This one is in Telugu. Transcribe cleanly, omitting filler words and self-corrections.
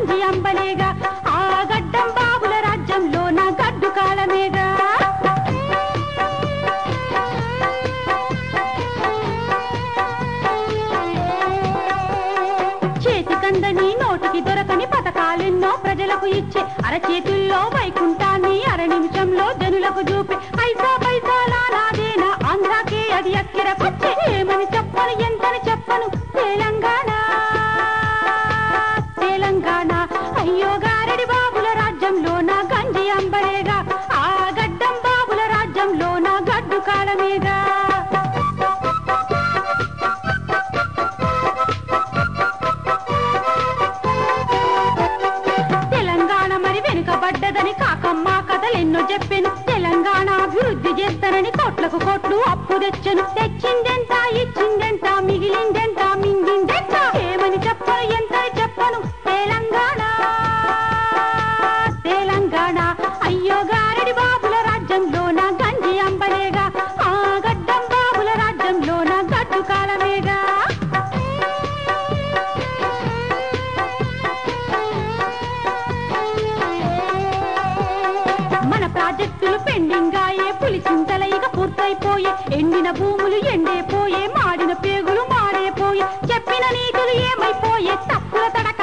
గంజి అంబలేగా ఆ గడ్డం బాబుల రాజ్యంలో నా గడ్డు కాలమేగా చేతికందని నోటికి దొరకని పథకాలెన్నో ప్రజలకు ఇచ్చే అరచేతుల్లో వైకుంఠాన్ని అర నిమిషంలో జనులకు చూపి పైసా పైసా నాదేనా ఆంధ్రాకే అది అక్కిరకొచ్చే ఏమని చెప్పను ఎంతని చెప్పను తెలంగాణ తెలంగాణ అయ్యో గారడి బాబుల రాజ్యంలో నా గంజి అంబరేగా ఆ గడ్డం బాబుల రాజ్యంలో నా గడ్డు కాలమేగా పడ్డదని కాకమ్మ కథలెన్నో చెప్పెను తెలంగాణ అభివృద్ధి చేస్తానని కోట్లకు కోట్లు అప్పు తెచ్చను తెచ్చిందెంత ఇచ్చిందెంత మిగిలిందెంత మింగిందెంత ఏమని చెప్పను ఎంతని చెప్పను తెలంగాణ తెలంగాణ అయ్యో గారడి బాబుల రాజ్యంలో నా గంజి అంబలేగా ఆ గడ్డం బాబుల రాజ్యంలో నా గడ్డు కాలమేగా మన ప్రాజెక్టులు పెండింగ్ అయ్యే పులిచింతల ఇక పూర్తయిపోయే ఎండిన భూములు ఎండేపోయే మాడిన పేగులు మాడేపోయే చెప్పిన నీతులు ఏమైపోయే తప్పుల తడక